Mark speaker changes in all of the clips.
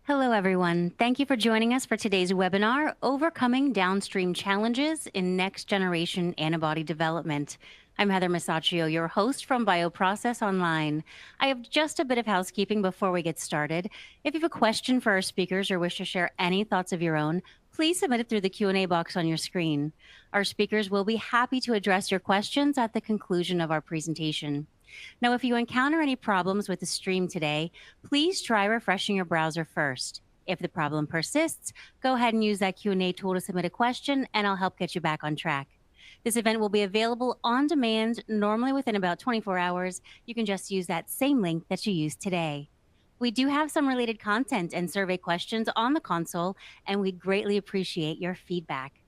Speaker 1: Hello, everyone. Thank you for joining us for today's webinar, Overcoming Downstream Challenges in Next Generation Antibody Development. I'm Heather Masaccio, your host from Bioprocess Online. I have just a bit of housekeeping before we get started. If you have a question for our speakers or wish to share any thoughts of your own, please submit it through the Q&A box on your screen. Our speakers will be happy to address your questions at the conclusion of our presentation. Now, if you encounter any problems with the stream today, please try refreshing your browser first. If the problem persists, go ahead and use that Q&A tool to submit a question, and I'll help get you back on track. This event will be available on demand, normally within about 24 hours. You can just use that same link that you used today. We do have some related content and survey questions on the console, and we greatly appreciate your feedback.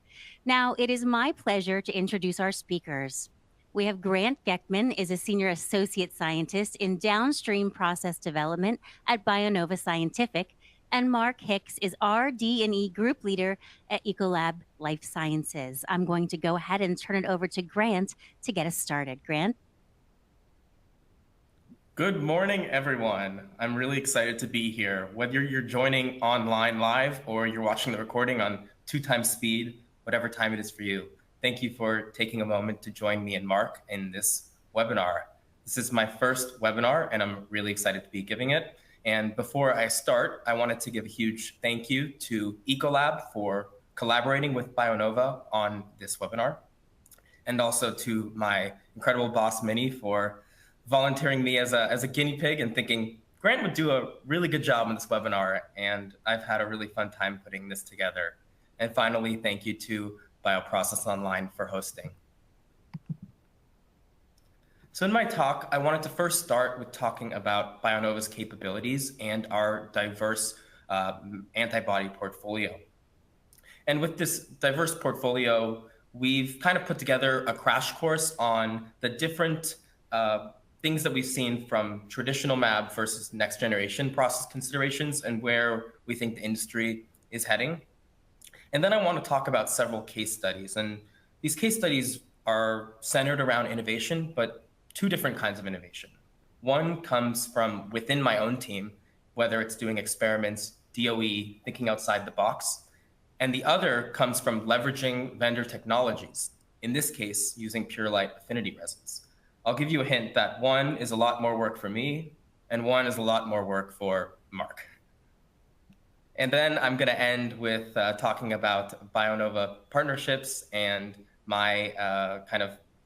Speaker 1: Now, it is my pleasure to introduce our speakers. We have Grant Gechtman is a senior associate scientist in downstream process development at Bionova Scientific, and Mark Hicks is RD&E group leader at Ecolab Life Sciences. I'm going to go ahead and turn it over to Grant to get us started. Grant?
Speaker 2: Good morning, everyone. I'm really excited to be here. Whether you're joining online live or you're watching the recording on 2x speed, whatever time it is for you, thank you for taking a moment to join me and Mark in this webinar. This is my first webinar, and I'm really excited to be giving it. And before I start, I wanted to give a huge thank you to Ecolab for collaborating with Bionova on this webinar, and also to my incredible boss, Minnie, for volunteering me as a guinea pig and thinking Grant would do a really good job in this webinar, and I've had a really fun time putting this together. And finally, thank you to Bioprocess Online for hosting. So in my talk, I wanted to first start with talking about Bionova's capabilities and our diverse antibody portfolio. And with this diverse portfolio, we've kind of put together a crash course on the different things that we've seen from traditional mAb versus next generation process considerations and where we think the industry is heading. And then I want to talk about several case studies. And these case studies are centered around innovation, but two different kinds of innovation. One comes from within my own team, whether it's doing experiments, DOE, thinking outside the box. And the other comes from leveraging vendor technologies, in this case, using Purolite affinity resins. I'll give you a hint that one is a lot more work for me, and one is a lot more work for Mark. And then I'm going to end with talking about Bionova partnerships and my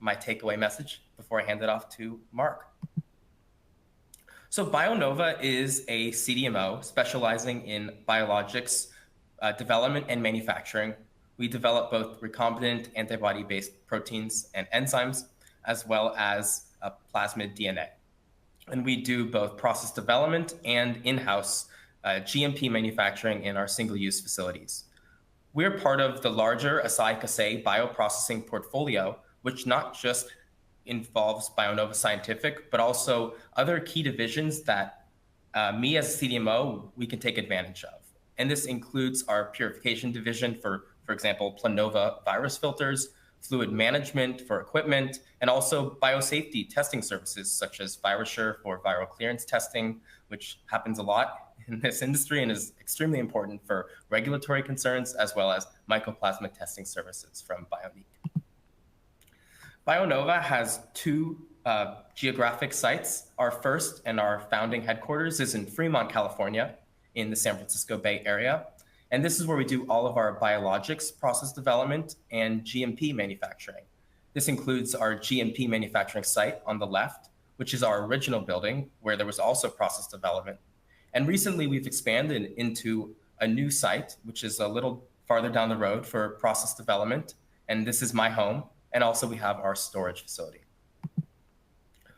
Speaker 2: my takeaway message before I hand it off to Mark. So Bionova is a CDMO specializing in biologics development and manufacturing. We develop both recombinant antibody-based proteins and enzymes, as well as plasmid DNA. And we do both process development and in-house GMP manufacturing in our single-use facilities. We're part of the larger Asahi Kasei bioprocessing portfolio, which not just involves Bionova Scientific, but also other key divisions that me as a CDMO, we can take advantage of. And this includes our purification division for example, Planova virus filters, fluid management for equipment, and also biosafety testing services such as VirusSure for viral clearance testing, which happens a lot in this industry and is extremely important for regulatory concerns, as well as mycoplasma testing services from Bionique. Bionova has two geographic sites. Our first and our founding headquarters is in Fremont, California, in the San Francisco Bay Area. And this is where we do all of our biologics process development and GMP manufacturing. This includes our GMP manufacturing site on the left, which is our original building where there was also process development. And recently we've expanded into a new site, which is a little farther down the road for process development. And this is my home. And also we have our storage facility.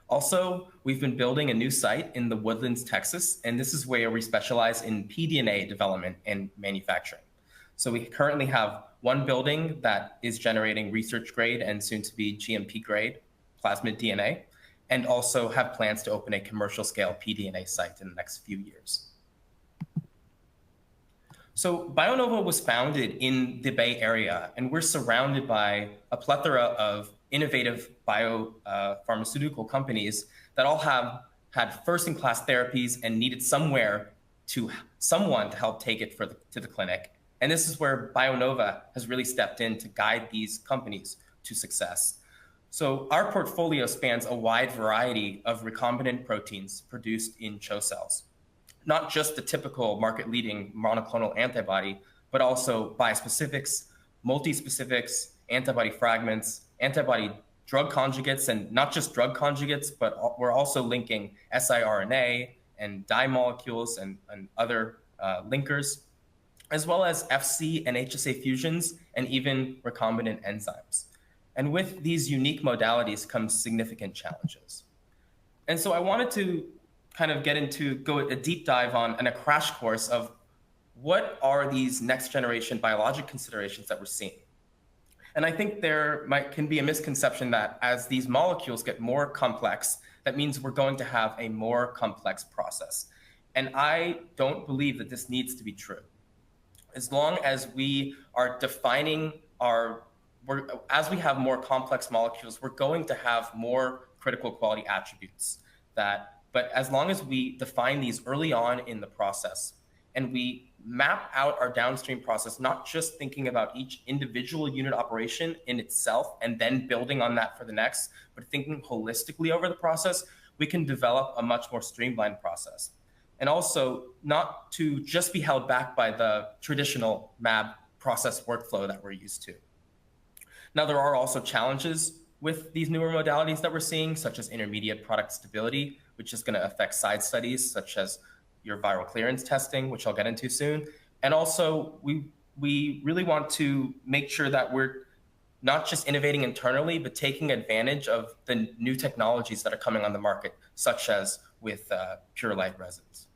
Speaker 2: Also, we've been building a new site in the Woodlands, Texas, and this is where we specialize in pDNA development and manufacturing. So we currently have one building that is generating research grade and soon to be GMP grade plasmid DNA, and also have plans to open a commercial scale pDNA site in the next few years. So Bionova was founded in the Bay Area, and we're surrounded by a plethora of innovative biopharmaceutical companies that all have had first-in-class therapies and needed somewhere to someone to help take it to the clinic. And this is where Bionova has really stepped in to guide these companies to success. So our portfolio spans a wide variety of recombinant proteins produced in CHO cells, not just the typical market-leading monoclonal antibody, but also bispecifics, multispecifics, antibody fragments, antibody drug conjugates, and not just drug conjugates, but we're also linking siRNA and dye molecules and other linkers, as well as FC and HSA fusions, and even recombinant enzymes. And with these unique modalities comes significant challenges. And so I wanted to kind of go a deep dive on and a crash course of what are these next generation biologic considerations that we're seeing. And I think there can be a misconception that as these molecules get more complex, that means we're going to have a more complex process. And I don't believe that this needs to be true. As long as we are defining as we have more complex molecules, we're going to have more critical quality attributes. But as long as we define these early on in the process and we map out our downstream process, not just thinking about each individual unit operation in itself and then building on that for the next, but thinking holistically over the process, we can develop a much more streamlined process. And also not to just be held back by the traditional MAB process workflow that we're used to. Now, there are also challenges with these newer modalities that we're seeing, such as intermediate product stability, which is going to affect side studies, such as your viral clearance testing, which I'll get into soon. And also, we really want to make sure that we're not just innovating internally, but taking advantage of the new technologies that are coming on the market, such as with Purolite resins.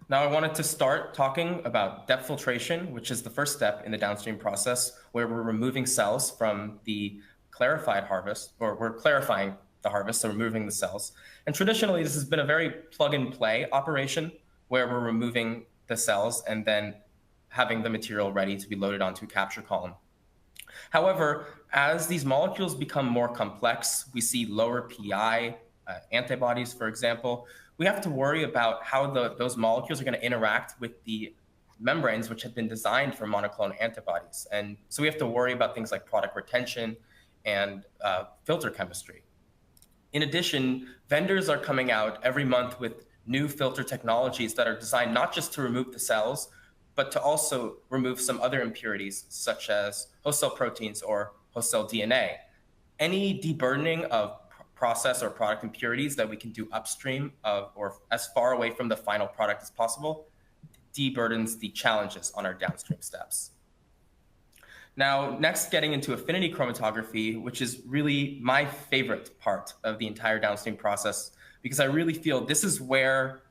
Speaker 2: Now I wanted to start talking about depth filtration, which is the first step in the downstream process, where we're removing cells from the clarified harvest, or we're clarifying the harvest, so removing the cells. And traditionally, this has been a very plug-and-play operation, where we're removing the cells and then having the material ready to be loaded onto a capture column. However, as these molecules become more complex, we see lower PI, antibodies, for example, we have to worry about how those molecules are going to interact with the membranes, which have been designed for monoclonal antibodies. And so we have to worry about things like product retention and filter chemistry. In addition, vendors are coming out every month with new filter technologies that are designed not just to remove the cells, but to also remove some other impurities, such as host cell proteins or host cell DNA. Any deburdening of process or product impurities that we can do upstream of or as far away from the final product as possible deburdens the challenges on our downstream steps. Now, next, getting into affinity chromatography, which is really my favorite part of the entire downstream process, because I really feel this is where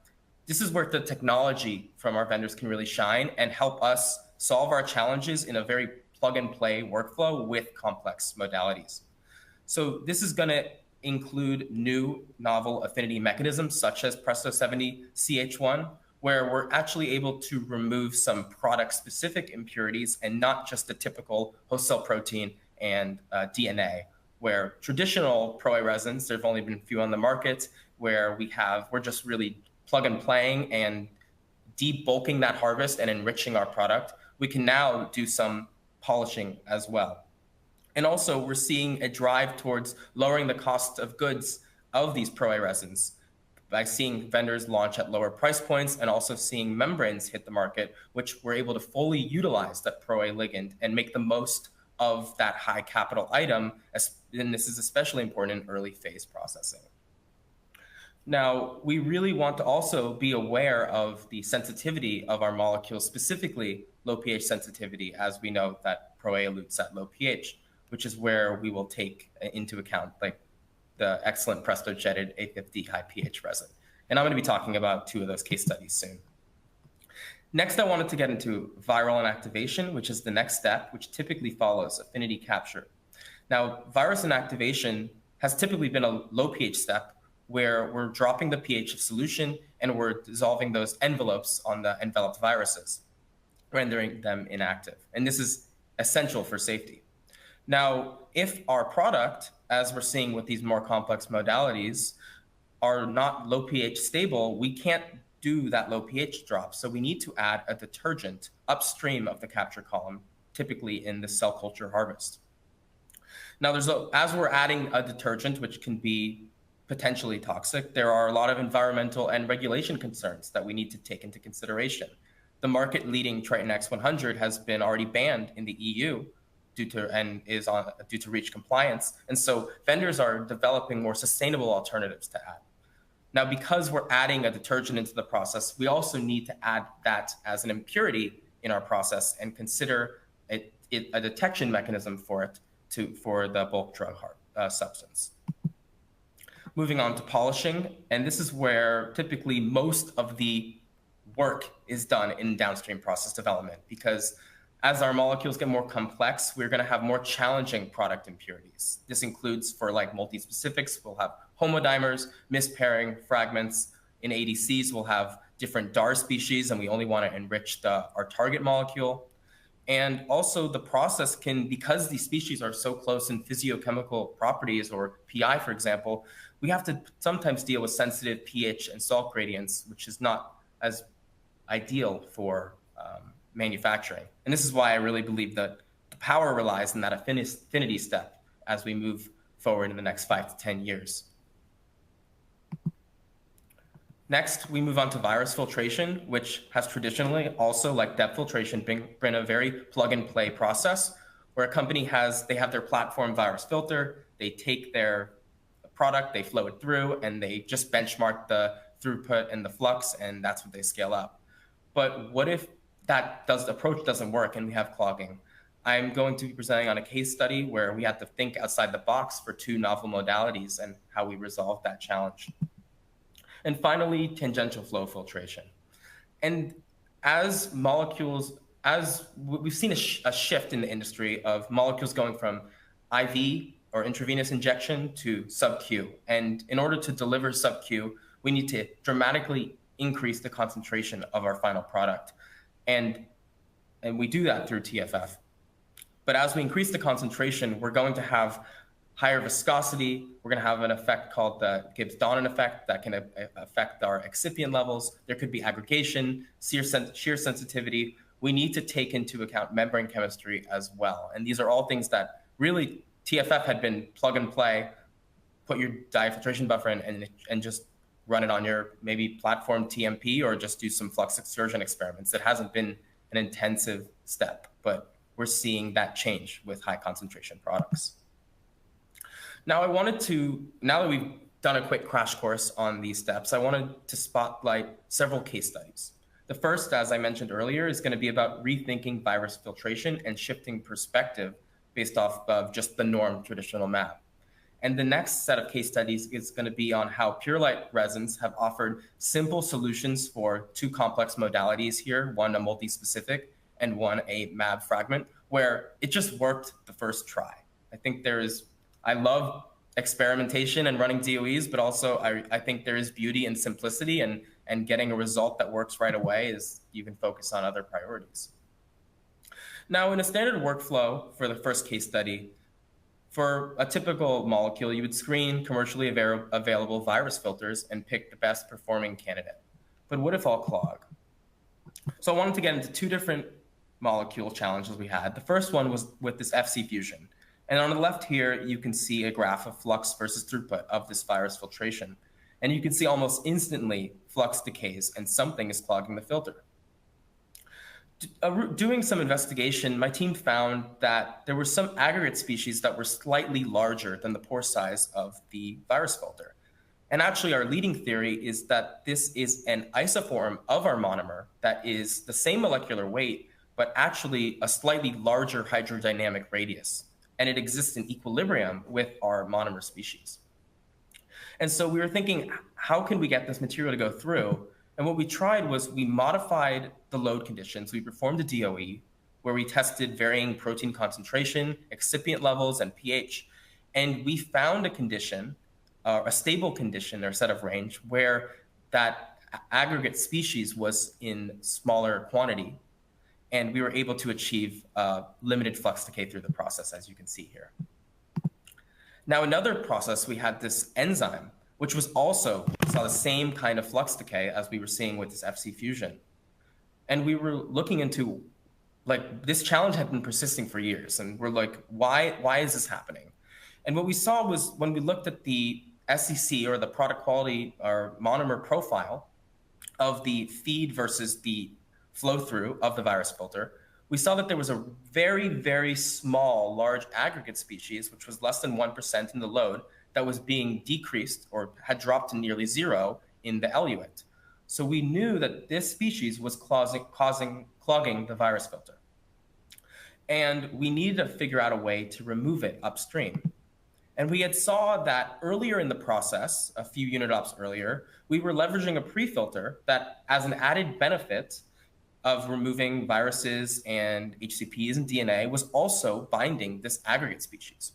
Speaker 2: the technology from our vendors can really shine and help us solve our challenges in a very plug-and-play workflow with complex modalities. So this is going to include new novel affinity mechanisms such as Praesto 70 CH1, where we're actually able to remove some product-specific impurities and not just the typical host cell protein and DNA, where traditional Pro-A resins, there have only been a few on the market, where we're just really plug and playing and debulking that harvest and enriching our product. We can now do some polishing as well. And also, we're seeing a drive towards lowering the cost of goods of these Pro-A resins by seeing vendors launch at lower price points and also seeing membranes hit the market, which we're able to fully utilize that Pro-A ligand and make the most of that high capital item. And this is especially important in early phase processing. Now, we really want to also be aware of the sensitivity of our molecules, specifically low pH sensitivity, as we know that Pro-A elutes at low pH, which is where we will take into account like the excellent Praesto jetted A50 high pH resin. And I'm going to be talking about two of those case studies soon. Next, I wanted to get into viral inactivation, which is the next step, which typically follows affinity capture. Now, virus inactivation has typically been a low pH step where we're dropping the pH of solution and we're dissolving those envelopes on the enveloped viruses, rendering them inactive. And this is essential for safety. Now, if our product, as we're seeing with these more complex modalities, are not low pH stable, we can't do that low pH drop. So we need to add a detergent upstream of the capture column, typically in the cell culture harvest. Now, as we're adding a detergent, which can be potentially toxic, there are a lot of environmental and regulation concerns that we need to take into consideration. The market-leading Triton X100 has been already banned in the EU due to REACH compliance, and so vendors are developing more sustainable alternatives to add. Now, because we're adding a detergent into the process, we also need to add that as an impurity in our process and consider it a detection mechanism for it for the bulk drug substance. Moving on to polishing, and this is where typically most of the work is done in downstream process development, because as our molecules get more complex, we're going to have more challenging product impurities. This includes for like multi-specifics, we'll have homodimers, mispairing fragments. In ADCs, we'll have different DAR species, and we only want to enrich our target molecule. And also the process can, because these species are so close in physiochemical properties, or PI, for example, we have to sometimes deal with sensitive pH and salt gradients, which is not as ideal for manufacturing. And this is why I really believe that the power relies in that affinity step as we move forward in the next 5 to 10 years. Next, we move on to virus filtration, which has traditionally also, like depth filtration, been a very plug-and-play process where a company they have their platform virus filter, they take their product, they flow it through, and they just benchmark the throughput and the flux, and that's what they scale up. But what if that approach doesn't work and we have clogging? I'm going to be presenting on a case study where we had to think outside the box for 2 novel modalities and how we resolved that challenge. And finally, tangential flow filtration. And as we've seen a shift in the industry of molecules going from IV or intravenous injection to sub-Q. And in order to deliver sub-Q, we need to dramatically increase the concentration of our final product. And we do that through TFF. But as we increase the concentration, we're going to have higher viscosity. We're going to have an effect called the Gibbs-Donnan effect that can affect our excipient levels. There could be aggregation, shear sensitivity. We need to take into account membrane chemistry as well. And these are all things that really TFF had been plug and play, put your diafiltration buffer in and just run it on your maybe platform TMP or just do some flux excursion experiments. It hasn't been an intensive step, but we're seeing that change with high concentration products. Now now that we've done a quick crash course on these steps, I wanted to spotlight several case studies. The first, as I mentioned earlier, is going to be about rethinking virus filtration and shifting perspective based off of just the norm traditional MAB. And the next set of case studies is going to be on how Purolite resins have offered simple solutions for 2 complex modalities here, one a multi-specific and one a MAB fragment, where it just worked the first try. I love experimentation and running DOEs, but also I think there is beauty in simplicity, and getting a result that works right away is you can focus on other priorities. Now, in a standard workflow for the first case study, for a typical molecule, you would screen commercially available virus filters and pick the best performing candidate. But what if all clog? So I wanted to get into 2 different molecule challenges we had. The first one was with this FC fusion. And on the left here, you can see a graph of flux versus throughput of this virus filtration. And you can see almost instantly flux decays and something is clogging the filter. Doing some investigation, my team found that there were some aggregate species that were slightly larger than the pore size of the virus filter. And actually, our leading theory is that this is an isoform of our monomer that is the same molecular weight, but actually a slightly larger hydrodynamic radius. And it exists in equilibrium with our monomer species. And so we were thinking, how can we get this material to go through? And what we tried was we modified the load conditions. We performed a DOE where we tested varying protein concentration, excipient levels, and pH. And we found a condition, a stable condition or set of range, where that aggregate species was in smaller quantity. And we were able to achieve limited flux decay through the process, as you can see here. Now, another process, we had this enzyme which was also saw the same kind of flux decay as we were seeing with this FC fusion. And we were looking into, like, this challenge had been persisting for years, and we're like, why is this happening? And what we saw was when we looked at the SEC, or the product quality or monomer profile of the feed versus the flow through of the virus filter, we saw that there was a very, very small, large aggregate species, which was less than 1% in the load, that was being decreased or had dropped to nearly zero in the eluate. So we knew that this species was clogging the virus filter. And we needed to figure out a way to remove it upstream. And we had saw that earlier in the process, a few unit ops earlier, we were leveraging a pre-filter that, as an added benefit of removing viruses and HCPs and DNA, was also binding this aggregate species.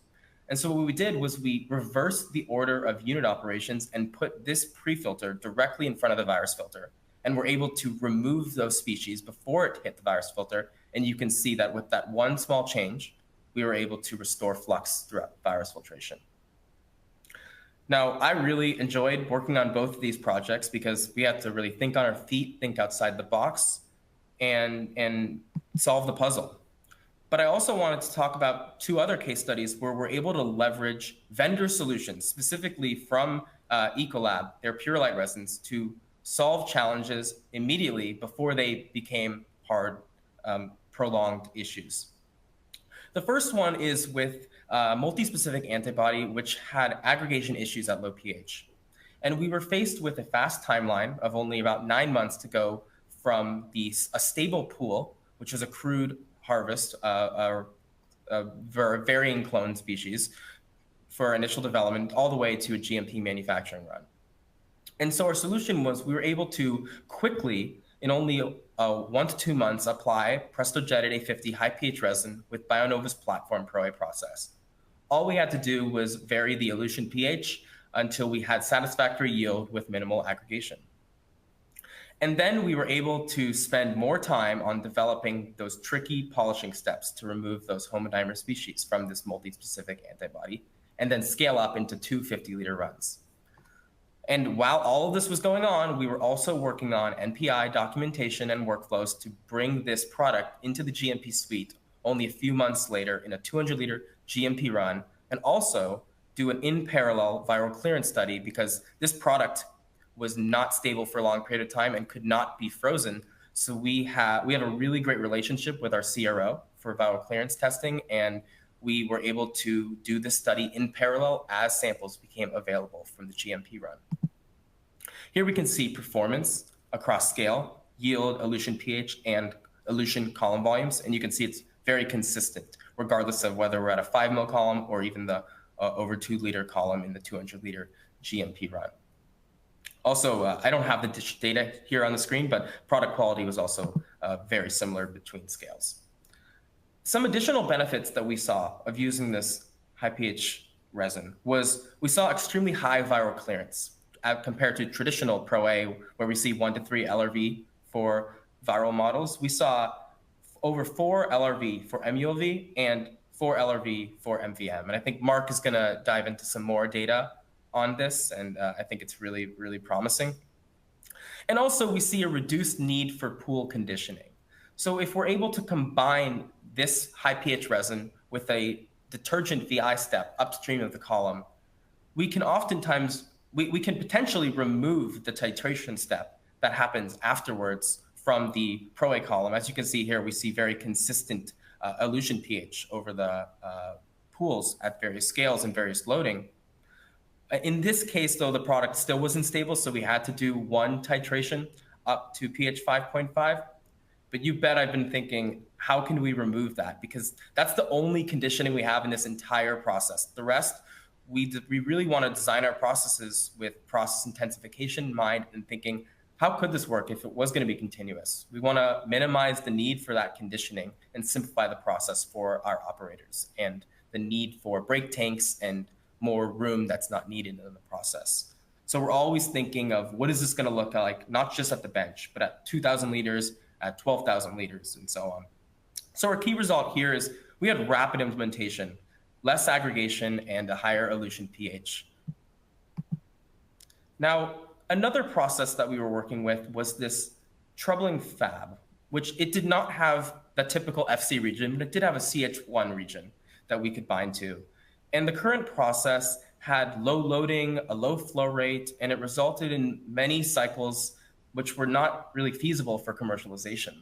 Speaker 2: And so what we did was we reversed the order of unit operations and put this pre-filter directly in front of the virus filter. And we're able to remove those species before it hit the virus filter. And you can see that with that one small change, we were able to restore flux throughout virus filtration. Now, I really enjoyed working on both of these projects because we had to really think on our feet, think outside the box, and solve the puzzle. But I also wanted to talk about two other case studies where we're able to leverage vendor solutions, specifically from Ecolab, their Purolite resins, to solve challenges immediately before they became hard, prolonged issues. The first one is with multi-specific antibody, which had aggregation issues at low pH. And we were faced with a fast timeline of only about 9 months to go from a stable pool, which was a crude harvest, varying clone species for initial development, all the way to a GMP manufacturing run. And so our solution was we were able to quickly, in only 1 to 2 months, apply Praesto jetted A50 high pH resin with Bionova's platform Pro-A process. All we had to do was vary the elution pH until we had satisfactory yield with minimal aggregation. And then we were able to spend more time on developing those tricky polishing steps to remove those homodimer species from this multi-specific antibody, and then scale up into 2 50-liter runs. And while all of this was going on, we were also working on NPI documentation and workflows to bring this product into the GMP suite only a few months later in a 200-liter GMP run, and also do an in parallel viral clearance study because this product was not stable for a long period of time and could not be frozen. So we have a really great relationship with our CRO for viral clearance testing, and we were able to do this study in parallel as samples became available from the GMP run. Here we can see performance across scale, yield, elution pH, and elution column volumes, and you can see it's very consistent, regardless of whether we're at a 5 ml column or even the over 2 liter column in the 200-liter GMP run. Also, I don't have the data here on the screen, but product quality was also very similar between scales. Some additional benefits that we saw of using this high pH resin was we saw extremely high viral clearance compared to traditional Pro-A, where we see 1 to 3 LRV for viral models. We saw over 4 LRV for MULV and 4 LRV for MVM. And I think Mark is going to dive into some more data on this, and I think it's really, really promising. And also, we see a reduced need for pool conditioning. So if we're able to combine this high pH resin with a detergent VI step upstream of the column, we can oftentimes, we can potentially remove the titration step that happens afterwards from the Pro-A column. As you can see here, we see very consistent elution pH over the pools at various scales and various loading. In this case, though, the product still wasn't stable, so we had to do one titration up to pH 5.5. But you bet I've been thinking, how can we remove that? Because that's the only conditioning we have in this entire process. The rest, we really want to design our processes with process intensification in mind and thinking, how could this work if it was going to be continuous? We want to minimize the need for that conditioning and simplify the process for our operators and the need for brake tanks and more room that's not needed in the process. So we're always thinking of what is this going to look like, not just at the bench, but at 2,000 liters, at 12,000 liters, and so on. So our key result here is we had rapid implementation, less aggregation, and a higher elution pH. Now, another process that we were working with was this troubling fab, which it did not have the typical FC region, but it did have a CH1 region that we could bind to. And the current process had low loading, a low flow rate, and it resulted in many cycles which were not really feasible for commercialization.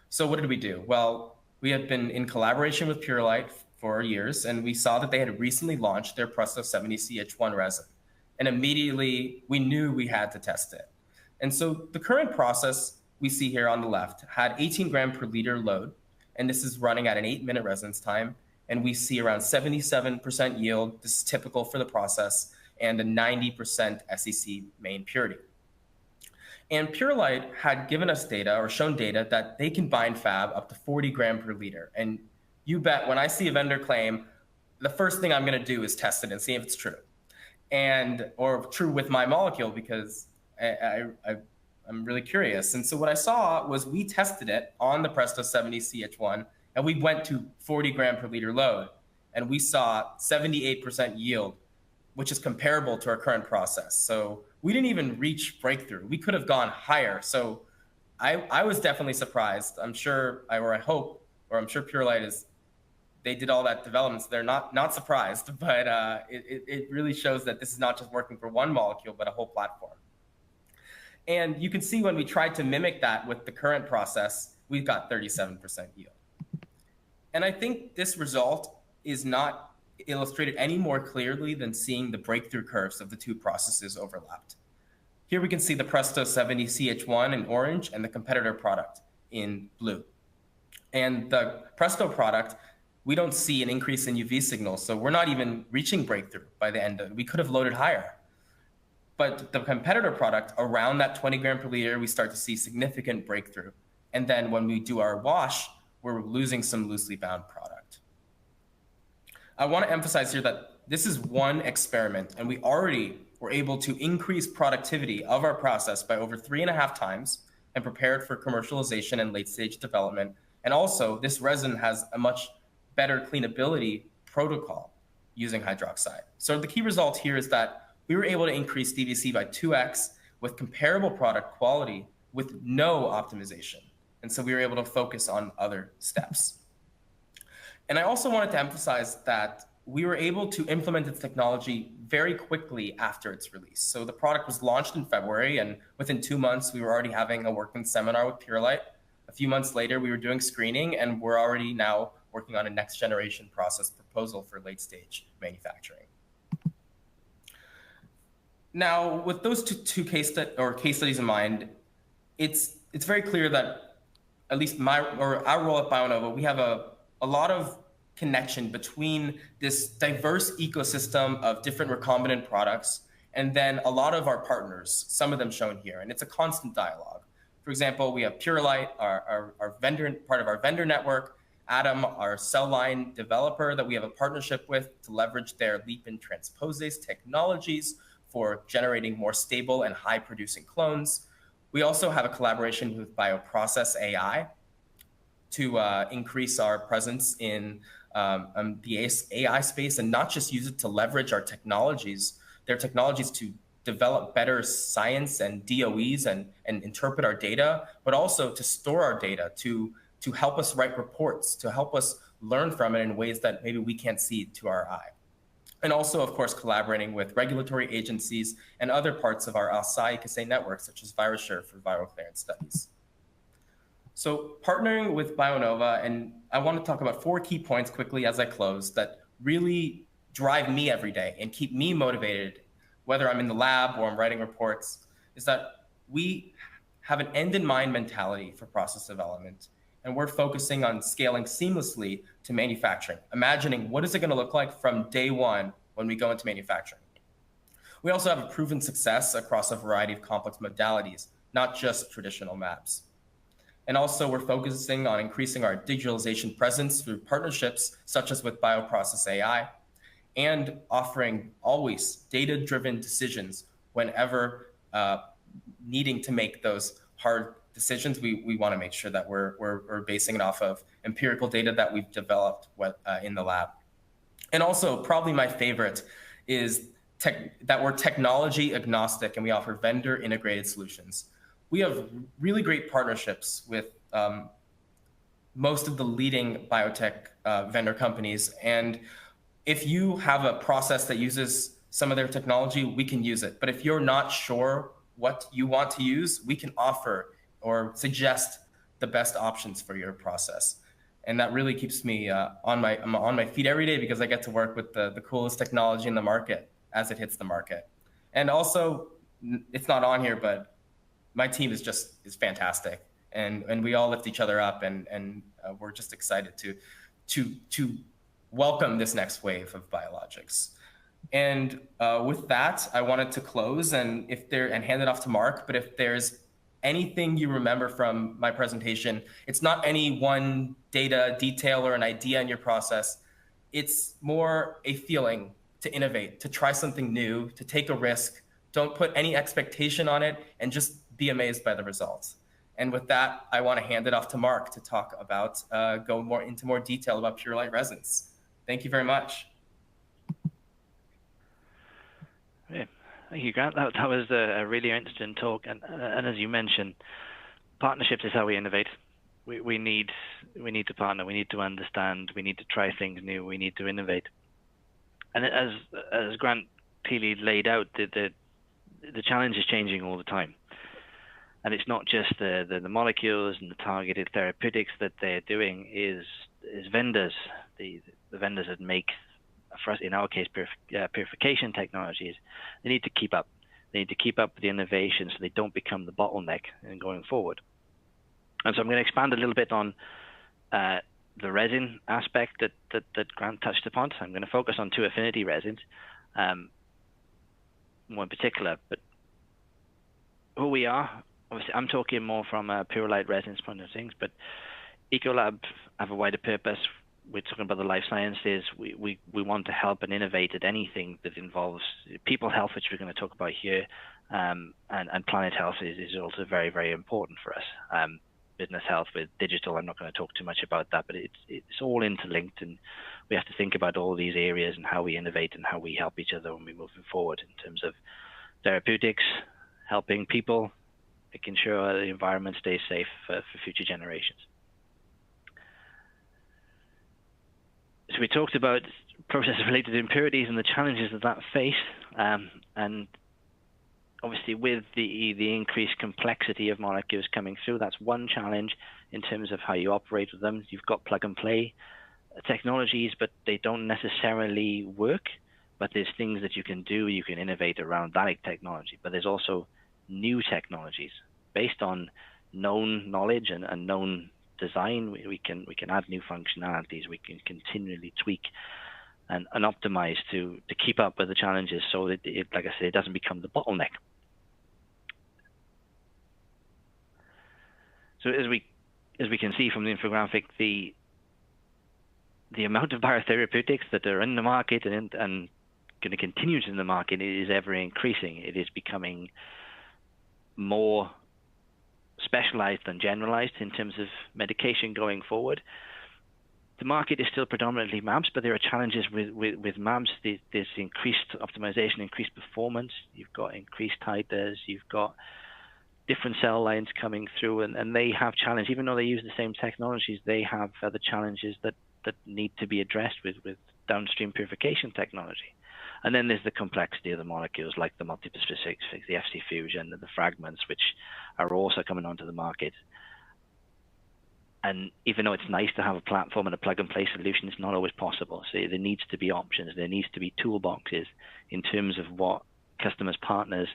Speaker 2: So what did we do? Well, we had been in collaboration with Purolite for years, and we saw that they had recently launched their Praesto 70 CH1 resin. And immediately we knew we had to test it. And so the current process we see here on the left had 18 gram per liter load, and this is running at an 8-minute residence time. And we see around 77% yield. This is typical for the process, and a 90% SEC main purity. And Purolite had given us data or shown data that they can bind fab up to 40 gram per liter. And you bet when I see a vendor claim, the first thing I'm going to do is test it and see if it's true. Or true with my molecule, because I'm really curious. And so what I saw was we tested it on the Praesto 70 CH1, and we went to 40 gram per liter load, and we saw 78% yield, which is comparable to our current process. So we didn't even reach breakthrough. We could have gone higher. So I was definitely surprised. I'm sure, or I hope, or I'm sure Purolite is, they did all that development, so they're not surprised, but it really shows that this is not just working for one molecule, but a whole platform. And you can see when we tried to mimic that with the current process, we've got 37% yield. And I think this result is not illustrated any more clearly than seeing the breakthrough curves of the two processes overlapped. Here we can see the Praesto 70 CH1 in orange and the competitor product in blue. And the Praesto product, we don't see an increase in UV signals, so we're not even reaching breakthrough by the end of it. We could have loaded higher. But the competitor product, around that 20 gram per liter, we start to see significant breakthrough. And then when we do our wash, we're losing some loosely bound product. I want to emphasize here that this is one experiment, and we already were able to increase productivity of our process by over 3.5 times and prepared for commercialization and late stage development. And also, this resin has a much better cleanability protocol using hydroxide. So the key result here is that we were able to increase DVC by 2x with comparable product quality with no optimization. And so we were able to focus on other steps. And I also wanted to emphasize that we were able to implement this technology very quickly after its release. So the product was launched in February, and within 2 months, we were already having a working seminar with Purolite. A few months later, we were doing screening, and we're already now working on a next generation process proposal for late stage manufacturing. Now, with those two case studies in mind, it's very clear that at least our role at Bionova, we have a lot of connection between this diverse ecosystem of different recombinant products and then a lot of our partners, some of them shown here, and it's a constant dialogue. For example, we have Purolite, our vendor, part of our vendor network, Atom, our cell line developer that we have a partnership with to leverage their leap-in transposase technologies for generating more stable and high-producing clones. We also have a collaboration with Bioprocess AI to increase our presence in the AI space and not just use it to leverage our technologies, their technologies to develop better science and DOEs and interpret our data, but also to store our data, to help us write reports, to help us learn from it in ways that maybe we can't see to our eye. And also, of course, collaborating with regulatory agencies and other parts of our Alsace network, such as VirusSure for viral clearance studies. So partnering with Bionova, and I want to talk about 4 key points quickly as I close that really drive me every day and keep me motivated, whether I'm in the lab or I'm writing reports, is that we have an end-in-mind mentality for process development. And we're focusing on scaling seamlessly to manufacturing, imagining what is it going to look like from day one when we go into manufacturing. We also have a proven success across a variety of complex modalities, not just traditional MAbs. And also we're focusing on increasing our digitalization presence through partnerships such as with Bioprocess AI and offering always data-driven decisions whenever needing to make those hard decisions. We want to make sure that we're basing it off of empirical data that we've developed in the lab. And also, probably my favorite is that we're technology agnostic and we offer vendor integrated solutions. We have really great partnerships with most of the leading biotech vendor companies. And if you have a process that uses some of their technology, we can use it. But if you're not sure what you want to use, we can offer or suggest the best options for your process. And that really keeps me on my feet every day, because I get to work with the coolest technology in the market as it hits the market. And also, it's not on here, but my team is fantastic, and we all lift each other up, and we're just excited to welcome this next wave of biologics. And with that, I wanted to close and hand it off to Mark. But if there's anything you remember from my presentation, it's not any one data detail or an idea in your process. It's more a feeling to innovate, to try something new, to take a risk. Don't put any expectation on it, and just be amazed by the results. And with that, I want to hand it off to Mark to talk about, go into more detail about Purolite resins. Thank you very much.
Speaker 3: Yeah, thank you, Grant. That was a really interesting talk. And as you mentioned, partnerships is how we innovate. We need to partner. We need to understand. We need to try things new. We need to innovate. And as Grant clearly laid out, the challenge is changing all the time. And it's not just the molecules and the targeted therapeutics that they're doing. Is vendors, the vendors that make, for us in our case, purification technologies, they need to keep up. They need to keep up with the innovation so they don't become the bottleneck in going forward. And so I'm going to expand a little bit on the resin aspect that Grant touched upon. So I'm going to focus on two affinity resins, one in particular. But who we are, obviously, I'm talking more from a Purolite resins point of things, but Ecolab have a wider purpose. We're talking about the life sciences. We want to help and innovate at anything that involves people health, which we're going to talk about here, and planet health is also very, very important for us. Business health with digital, I'm not going to talk too much about that, but it's all interlinked, and we have to think about all these areas and how we innovate and how we help each other when we move forward in terms of therapeutics, helping people, making sure the environment stays safe for future generations. So we talked about process-related impurities and the challenges that face, and obviously with the increased complexity of molecules coming through, that's one challenge in terms of how you operate with them. You've got plug-and-play technologies, but they don't necessarily work, but there's things that you can do, you can innovate around that technology. But there's also new technologies based on known knowledge and known design. We can add new functionalities. We can continually tweak and optimize to keep up with the challenges, so that like I said, it doesn't become the bottleneck. So as we can see from the infographic, the amount of biotherapeutics that are in the market and going to continue in the market is ever increasing. It is becoming more specialized than generalized in terms of medication going forward. The market is still predominantly MABs, but there are challenges with MABs. There's increased optimization, increased performance. You've got increased titers. You've got different cell lines coming through, and they have challenges. Even though they use the same technologies, they have other challenges that need to be addressed with downstream purification technology. And then there's the complexity of the molecules, like the multispecifics, the FC fusion, and the fragments, which are also coming onto the market. And even though it's nice to have a platform and a plug-and-play solution, it's not always possible. So there needs to be options. There needs to be toolboxes in terms of what customers, partners,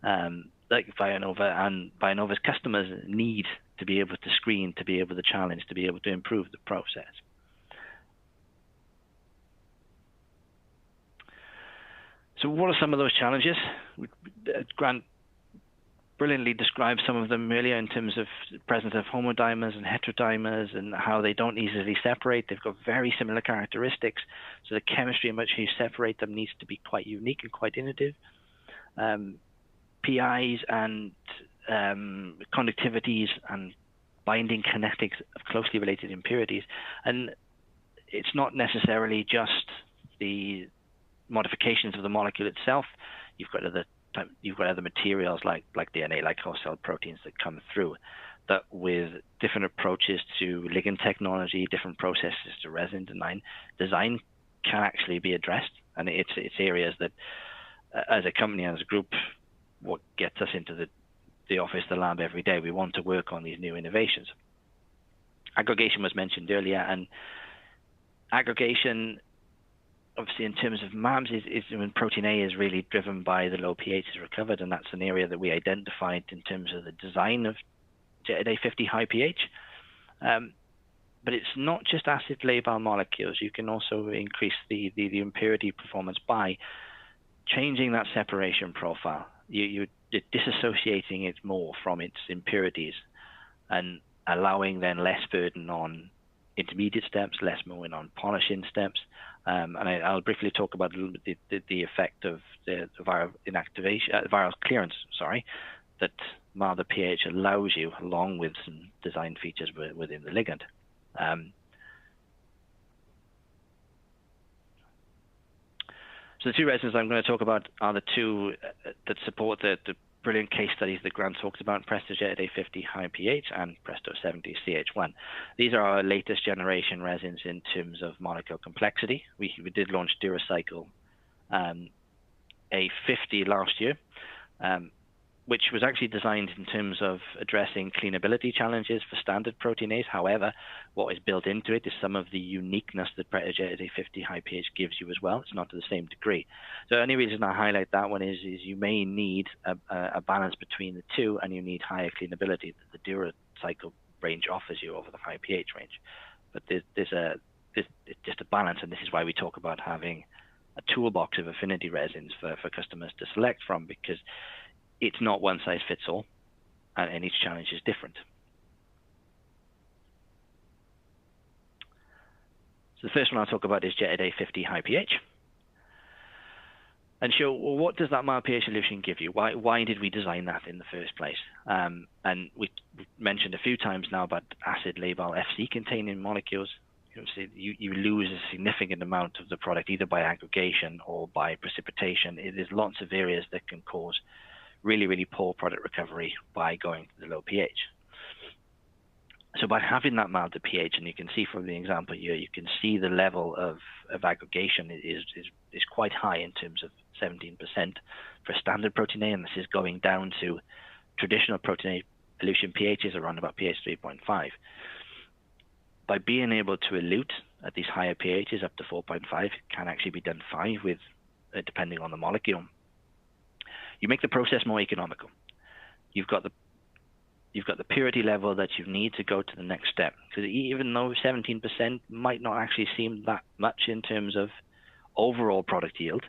Speaker 3: like Bionova and Bionova's customers need to be able to screen, to be able to challenge, to be able to improve the process. So what are some of those challenges? Grant brilliantly described some of them earlier in terms of the presence of homodimers and heterodimers and how they don't easily separate. They've got very similar characteristics, so the chemistry in which you separate them needs to be quite unique and quite innovative. PIs and conductivities and binding kinetics of closely related impurities. And it's not necessarily just the modifications of the molecule itself. You've got other materials like DNA, like host cell proteins that come through, that with different approaches to ligand technology, different processes to resin design can actually be addressed. And it's areas that, as a company, as a group, what gets us into the office, the lab every day. We want to work on these new innovations. Aggregation was mentioned earlier, and aggregation, obviously, in terms of MABs, is when protein A is really driven by the low pH is recovered, and that's an area that we identified in terms of the design of Jet 50 high pH. But it's not just acid labile molecules. You can also increase the impurity performance by changing that separation profile. You're disassociating it more from its impurities and allowing then less burden on intermediate steps, less burden on polishing steps. And I'll briefly talk about a little bit the effect of the viral inactivation, viral clearance, that milder pH allows you, along with some design features within the ligand. So the two resins I'm going to talk about are the two that support the brilliant case studies that Grant talked about, Praesto Jet 50 high pH and Praesto 70 CH1. These are our latest generation resins in terms of molecule complexity. We did launch DuraCycle A50 last year, which was actually designed in terms of addressing cleanability challenges for standard proteinase. However, what is built into it is some of the uniqueness that Praesto Jet 50 high pH gives you as well. It's not to the same degree. So the only reason I highlight that one is you may need a balance between the two, and you need higher cleanability that the DuraCycle range offers you over the high pH range. But it's just a balance, and this is why we talk about having a toolbox of affinity resins for customers to select from, because it's not one size fits all, and each challenge is different. So the first one I'll talk about is Jet 50 high pH. And show, well, what does that mild pH solution give you? Why did we design that in the first place? And we mentioned a few times now about acid labile FC containing molecules. You lose a significant amount of the product either by aggregation or by precipitation. There's lots of areas that can cause really, really poor product recovery by going to the low pH. So by having that milder pH, and you can see from the example here, you can see the level of aggregation is quite high in terms of 17% for standard protein A, and this is going down to traditional protein A elution pHs around about pH 3.5. By being able to elute at these higher pHs up to 4.5, it can actually be done 5 with, depending on the molecule. You make the process more economical. You've got the purity level that you need to go to the next step. Because even though 17% might not actually seem that much in terms of overall product yield,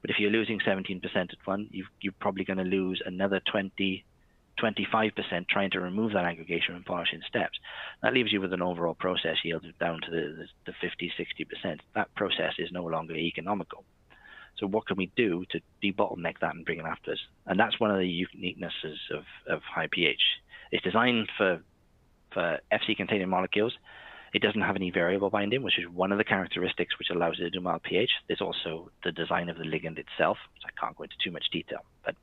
Speaker 3: but if you're losing 17% at one, you're probably going to lose another 25% trying to remove that aggregation and polishing steps. That leaves you with an overall process yield down to the 50-60%. That process is no longer economical. So what can we do to debottleneck that and bring it after us? And that's one of the uniquenesses of high pH. It's designed for FC-containing molecules. It doesn't have any variable binding, which is one of the characteristics which allows it to do mild pH. There's also the design of the ligand itself, which I can't go into too much detail. But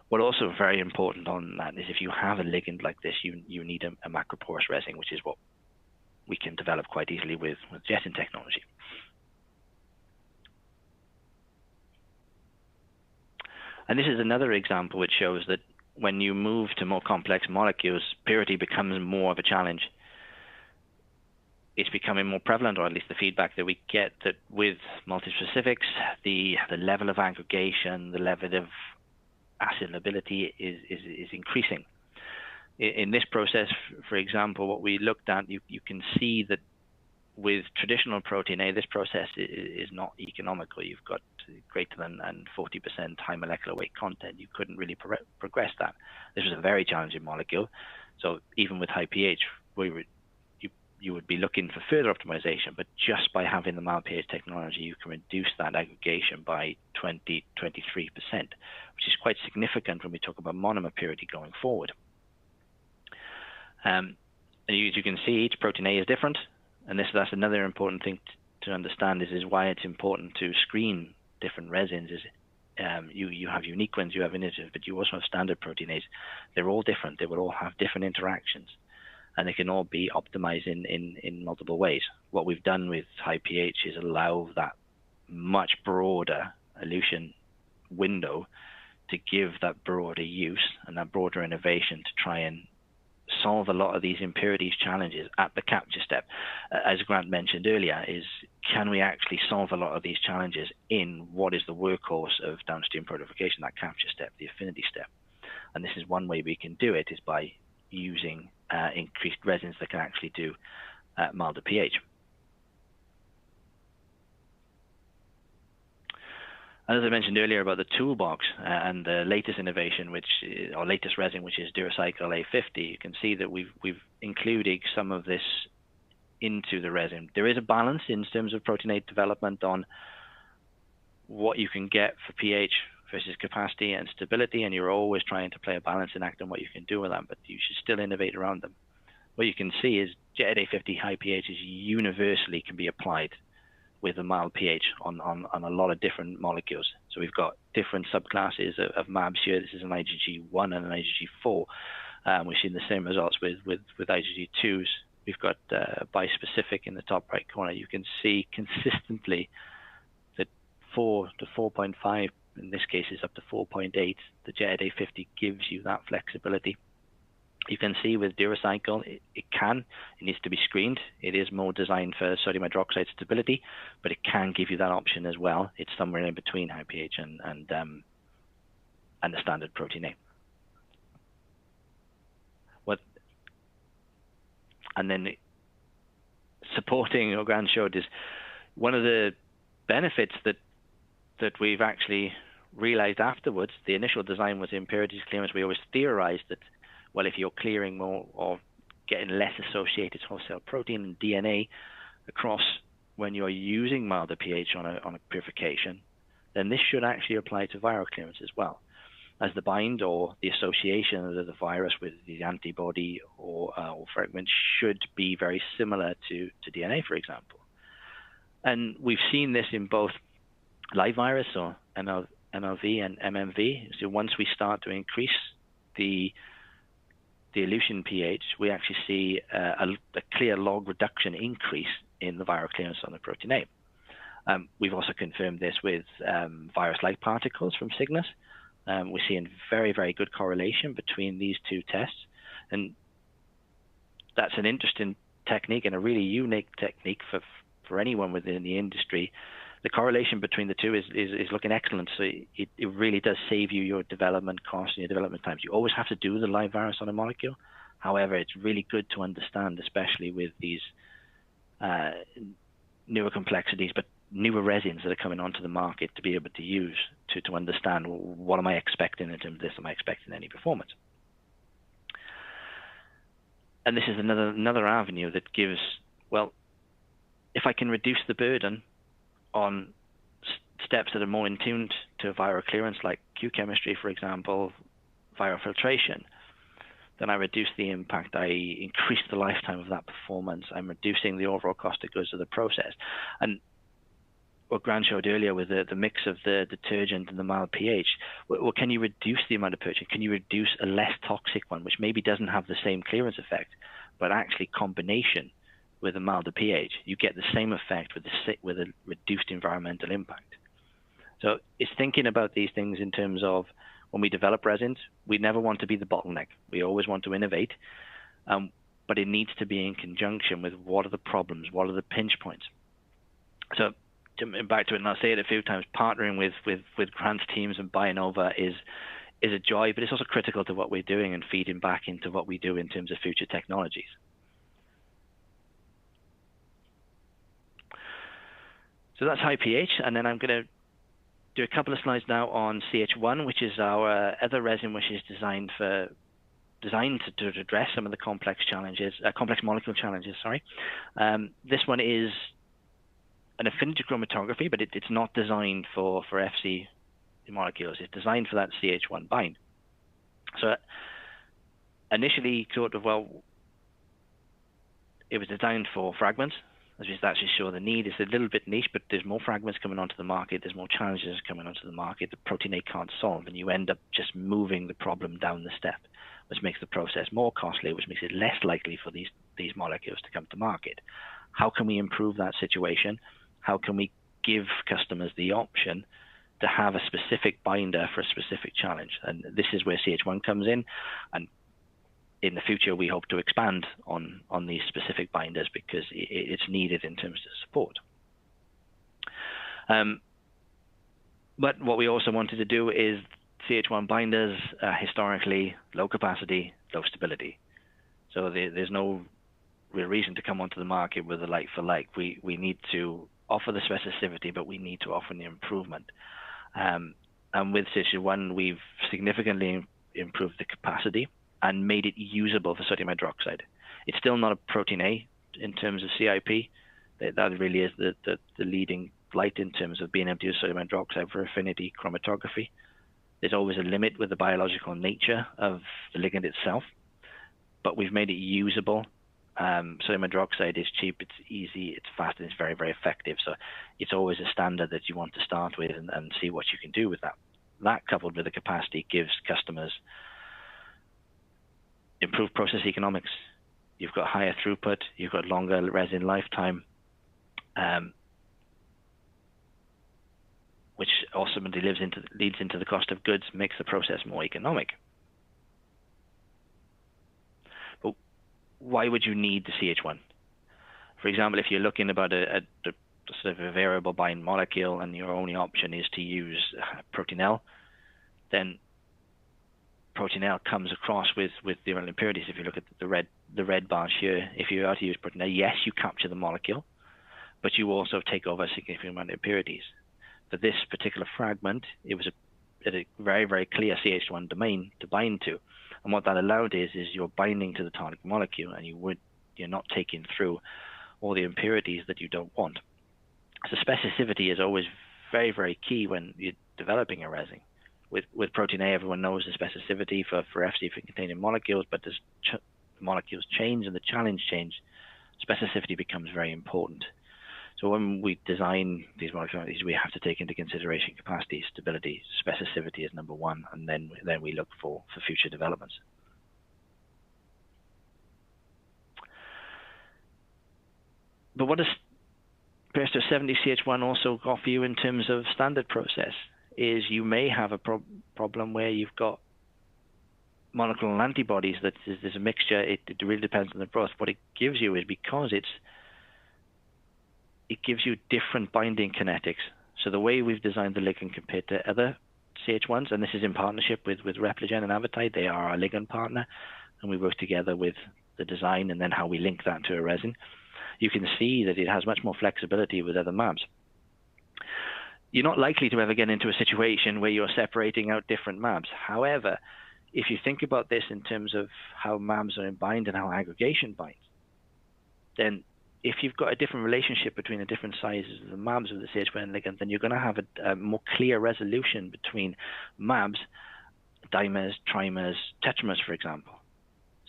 Speaker 3: what also very important on that is if you have a ligand like this, you need a macroporous resin, which is what we can develop quite easily with Gechtman technology. And this is another example which shows that when you move to more complex molecules, purity becomes more of a challenge. It's becoming more prevalent, or at least the feedback that we get, that with multispecifics, the level of aggregation, the level of acid lability is increasing. In this process, for example, what we looked at, you can see that with traditional protein A, this process is not economical. You've got greater than 40% high molecular weight content. You couldn't really progress that. This was a very challenging molecule. So even with high pH, you would be looking for further optimization, but just by having the mild pH technology, you can reduce that aggregation by 23%, which is quite significant when we talk about monomer purity going forward. And as you can see, each protein A is different. And that's another important thing to to understand is why it's important to screen different resins. Is you have unique ones, you have innovative, but you also have standard proteinase. They're all different. They will all have different interactions, and they can all be optimized in multiple ways. What we've done with HipH is allow that much broader elution window to give that broader use and that broader innovation to try and solve a lot of these impurities challenges at the capture step. As Grant mentioned earlier, is can we actually solve a lot of these challenges in what is the workhorse of downstream purification, that capture step, the affinity step? And this is one way we can do it, is by using increased resins that can actually do milder pH. And as I mentioned earlier about the toolbox and the latest innovation, or latest resin, which is DuraCycle A50, you can see that we've included some of this into the resin. There is a balance in terms of proteinate development on what you can get for pH versus capacity and stability, and you're always trying to play a balancing act on what you can do with them, but you should still innovate around them. What you can see is Jet A50 high pH is universally can be applied with a mild pH on a lot of different molecules. So we've got different subclasses of MABs here. This is an IgG1 and an IgG4. We've seen the same results with IgG2s. We've got bispecific in the top right corner. You can see consistently that 4 to 4.5, in this case is up to 4.8. The Jet A50 gives you that flexibility. You can see with DuraCycle, it needs to be screened. It is more designed for sodium hydroxide stability, but it can give you that option as well. It's somewhere in between high pH and the standard protein A. And then supporting, what Grant showed, is one of the benefits that we've actually realized afterwards. The initial design was impurities clearance. We always theorized that, well, if you're clearing more or getting less associated whole cell protein and DNA across when you're using milder pH on a purification, then this should actually apply to viral clearance as well, as the bind or the association of the virus with the antibody or fragment should be very similar to DNA, for example. And we've seen this in both live virus or MLV and MMV. So once we start to increase the elution pH, we actually see a clear log reduction increase in the viral clearance on the protein A. We've also confirmed this with virus-like particles from Cygnus. We're seeing very, very good correlation between these two tests. And that's an interesting technique and a really unique technique for anyone within the industry. The correlation between the two is looking excellent. So it really does save you your development costs and your development times. You always have to do the live virus on a molecule. However, it's really good to understand, especially with these newer complexities, but newer resins that are coming onto the market, to be able to use to understand, well, what am I expecting in terms of this? Am I expecting any performance? And this is another avenue that gives, well, if I can reduce the burden on steps that are more in tune to viral clearance, like Q chemistry, for example, viral filtration, then I reduce the impact. I increase the lifetime of that performance. I'm reducing the overall cost that goes to the process. And what Grant showed earlier with the mix of the detergent and the mild pH, well, can you reduce the amount of purchase? Can you reduce a less toxic one, which maybe doesn't have the same clearance effect, but actually combination with a milder pH, you get the same effect with a reduced environmental impact. So it's thinking about these things in terms of when we develop resins, we never want to be the bottleneck. We always want to innovate, but it needs to be in conjunction with what are the problems, what are the pinch points. So jumping back to it, and I'll say it a few times, partnering with Grant's teams and Bionova is a joy, but it's also critical to what we're doing and feeding back into what we do in terms of future technologies. So that's high pH, and then I'm going to do a couple of slides now on CH1, which is our other resin, which is designed to address some of the complex molecule challenges. This one is an affinity chromatography, but it's not designed for FC molecules. It's designed for that CH1 bind. So initially, it was designed for fragments. as we start to show the need. It's a little bit niche, but there's more fragments coming onto the market. There's more challenges coming onto the market that Protein A can't solve, and you end up just moving the problem down the step, which makes the process more costly, which makes it less likely for these molecules to come to market. How can we improve that situation? How can we give customers the option to have a specific binder for a specific challenge? And this is where CH1 comes in. And in the future, we hope to expand on these specific binders because it's needed in terms of support. But what we also wanted to do is CH1 binders historically low capacity, low stability. So there's no real reason to come onto the market with a like for like. We need to offer the specificity, but we need to offer the improvement. And with CH1, we've significantly improved the capacity and made it usable for sodium hydroxide. It's still not a Protein A in terms of CIP. That really is the leading light in terms of being able to use sodium hydroxide for affinity chromatography. There's always a limit with the biological nature of the ligand itself, but we've made it usable. Sodium hydroxide is cheap, it's easy, it's fast, and it's very, very effective. So it's always a standard that you want to start with and see what you can do with that. That coupled with the capacity gives customers improved process economics. You've got higher throughput, you've got longer resin lifetime, which ultimately leads into the cost of goods, makes the process more economic. But why would you need the CH1? For example, if you're looking about a sort of a variable bind molecule and your only option is to use Protein L, then Protein L comes across with the impurities. If you look at the red bars here, if you are to use Protein L, yes, you capture the molecule, but you also take over a significant amount of impurities. For this particular fragment, it was a very, very clear CH1 domain to bind to. And what that allowed is you're binding to the target molecule, and you're not taking through all the impurities that you don't want. So specificity is always very, very key when you're developing a resin. With Protein A, everyone knows the specificity for FC for containing molecules, but as molecules change and the challenge change, specificity becomes very important. So when we design these molecules, we have to take into consideration capacity, stability, specificity is number one, and then we look for future developments. But what does Praesto 70 CH1 also offer you in terms of standard process? Is you may have a problem where you've got monoclonal antibodies that there's a mixture. It really depends on the process. What it gives you is, because it gives you different binding kinetics. So the way we've designed the ligand compared to other CH1s, and this is in partnership with Repligen and Avitide, they are our ligand partner, and we work together with the design and then how we link that to a resin. You can see that it has much more flexibility with other MABs. You're not likely to ever get into a situation where you're separating out different MABs. However, if you think about this in terms of how MABs are bind and how aggregation binds, then if you've got a different relationship between the different sizes of the MABs of the CH1 ligand, then you're going to have a more clear resolution between MABs, dimers, trimers, tetramers, for example.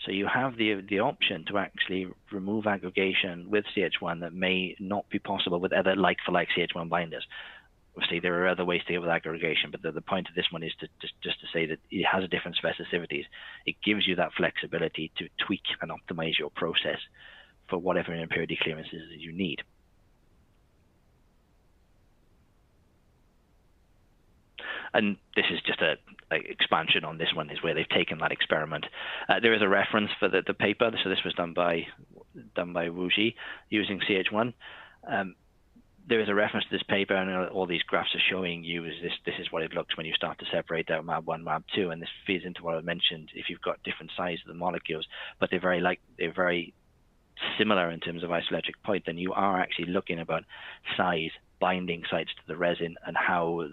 Speaker 3: So you have the option to actually remove aggregation with CH1 that may not be possible with other like-for-like CH1 binders. Obviously, there are other ways to deal with aggregation, but the point of this one is just to say that it has different specificities. It gives you that flexibility to tweak and optimize your process for whatever impurity clearances that you need. And this is just a expansion on this one, is where they've taken that experiment. There is a reference for the paper. So this was done by Wu Ji using CH1. There is a reference to this paper, and all these graphs are showing you this is what it looks when you start to separate out MAB1, MAB2, and this feeds into what I mentioned. If you've got different sizes of the molecules, but they're very similar in terms of isoelectric point, then you are actually looking about size, binding sites to the resin, and how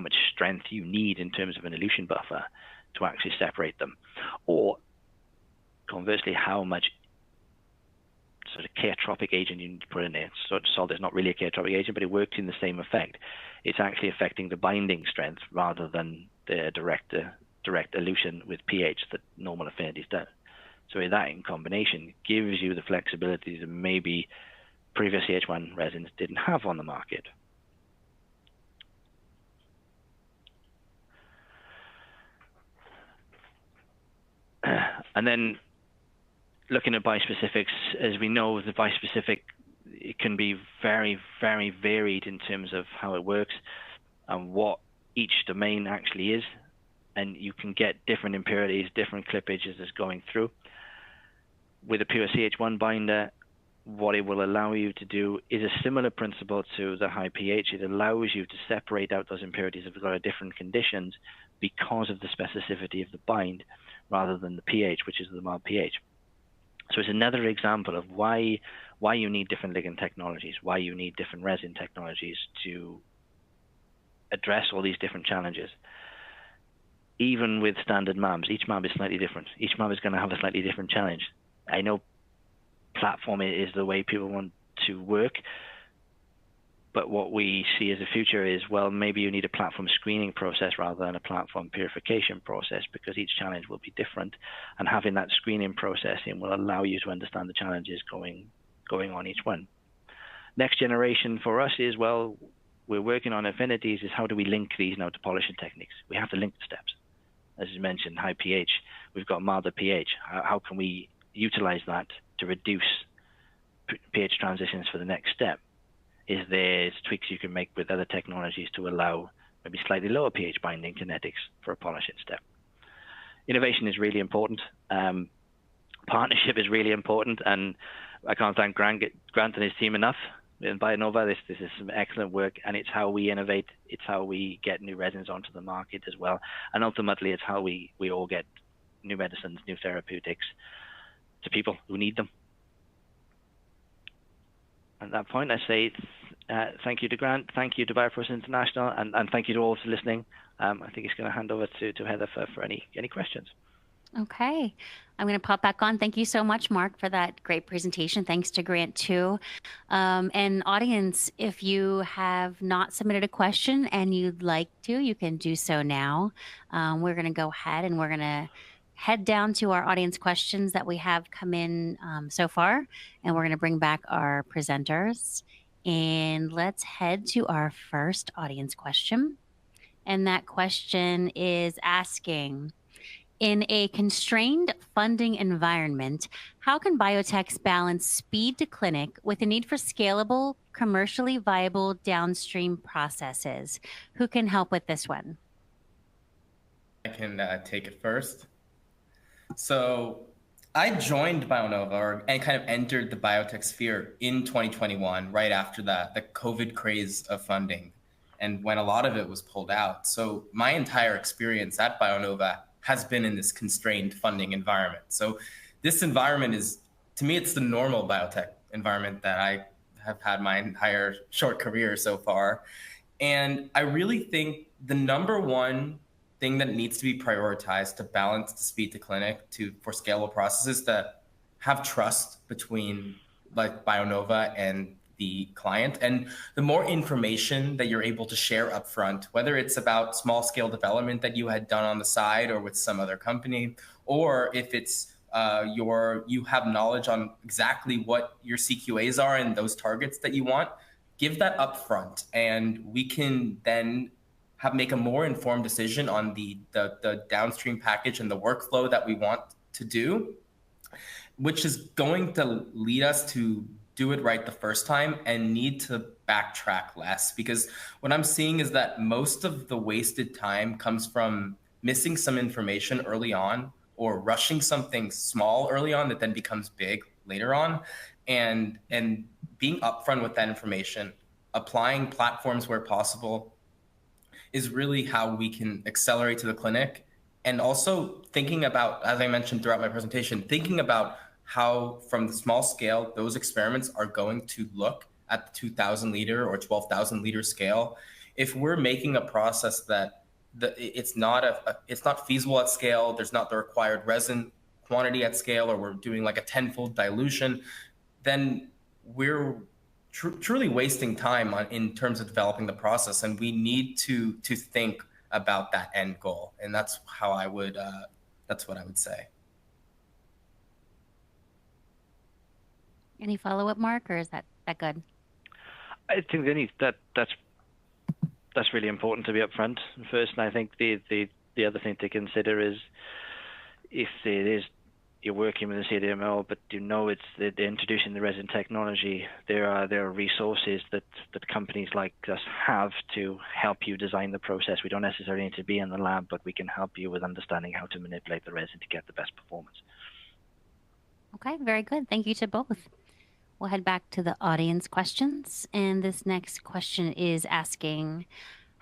Speaker 3: much strength you need in terms of an elution buffer to actually separate them, or conversely, how much sort of chaotropic agent you need to put in there. So salt is not really a chaotropic agent, but it works in the same effect. It's actually affecting the binding strength rather than the direct elution with pH that normal affinities do. So that in combination gives you the flexibility to maybe previous CH1 resins didn't have on the market. And then looking at biospecifics, as we know, the biospecific, it can be very, very varied in terms of how it works and what each domain actually is. And you can get different impurities, different clippages as going through. With a pure CH1 binder, what it will allow you to do is a similar principle to the high pH. It allows you to separate out those impurities if they've got different conditions because of the specificity of the bind rather than the pH, which is the mild pH. So it's another example of why you need different ligand technologies, why you need different resin technologies to address all these different challenges. Even with standard MABs, each MAB is slightly different. Each MAB is going to have a slightly different challenge. I know platform is the way people want to work, but what we see as a future is, well, maybe you need a platform screening process rather than a platform purification process, because each challenge will be different, and having that screening processing will allow you to understand the challenges going on each one. Next generation for us is, well, we're working on affinities, is how do we link these now to polishing techniques? We have to link the steps. As you mentioned, high pH, we've got milder pH. How can we utilize that to reduce pH transitions for the next step? Is there tweaks you can make with other technologies to allow maybe slightly lower pH binding kinetics for a polishing step? Innovation is really important. Partnership is really important, and I can't thank Grant and his team enough in Bionova. This is some excellent work, and it's how we innovate. It's how we get new resins onto the market as well, and ultimately it's how we all get new medicines, new therapeutics to people who need them. At that point, I say thank you to Grant, thank you to Bioprocess International, and thank you to all for listening. I think it's going to hand over to Heather for any questions.
Speaker 1: Okay. I'm going to pop back on. Thank you so much, Mark, for that great presentation. Thanks to Grant, too. And audience, if you have not submitted a question and you'd like to, you can do so now. We're going to go ahead and we're going to head down to our audience questions that we have come in so far, and we're going to bring back our presenters. And let's head to our first audience question. And that question is asking, in a constrained funding environment, how can biotechs balance speed to clinic with the need for scalable, commercially viable downstream processes? Who can help with this one?
Speaker 2: I can take it first. So I joined Bionova and kind of entered the biotech sphere in 2021, right after the COVID craze of funding, and when a lot of it was pulled out. So my entire experience at Bionova has been in this constrained funding environment. So this environment is, to me, it's the normal biotech environment that I have had my entire short career so far. And I really think the number one thing that needs to be prioritized to balance the speed to clinic for scalable processes that have trust between like Bionova and the client, and the more information that you're able to share upfront, whether it's about small scale development that you had done on the side or with some other company, or if it's you have knowledge on exactly what your CQAs are and those targets that you want, give that upfront, and we can then make a more informed decision on the downstream package and the workflow that we want to do, which is going to lead us to do it right the first time and need to backtrack less. Because what I'm seeing is that most of the wasted time comes from missing some information early on or rushing something small early on that then becomes big later on. And being upfront with that information, applying platforms where possible, is really how we can accelerate to the clinic. And also thinking about, as I mentioned throughout my presentation, thinking about how from the small scale, those experiments are going to look at the 2,000 liter or 12,000 liter scale. If we're making a process that it's not feasible at scale, there's not the required resin quantity at scale, or we're doing like a 10-fold dilution, then we're truly wasting time in terms of developing the process. And we need to think about that end goal. And that's how that's what I would say.
Speaker 1: Any follow-up, Mark, or is that That good?
Speaker 3: I think that's really important to be upfront first. And I think the other thing to consider is if it is you're working with a CDMO, but you know they're introducing the resin technology, there are resources that companies like us have to help you design the process. We don't necessarily need to be in the lab, but we can help you with understanding how to manipulate the resin to get the best performance.
Speaker 1: Okay, very good. Thank you to both. We'll head back to the audience questions. And this next question is asking,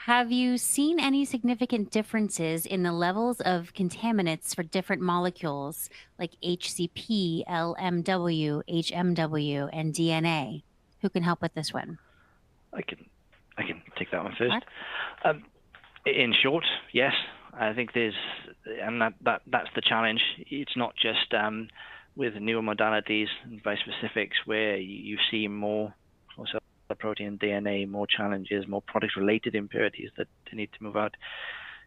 Speaker 1: have you seen any significant differences in the levels of contaminants for different molecules like HCP, LMW, HMW, and DNA? Who can help with this one?
Speaker 3: I can take that one first.
Speaker 1: Right.
Speaker 3: In short, yes. I think that's the challenge. It's not just with newer modalities and bispecifics where you see more also protein, DNA, more challenges, more product-related impurities that need to move out.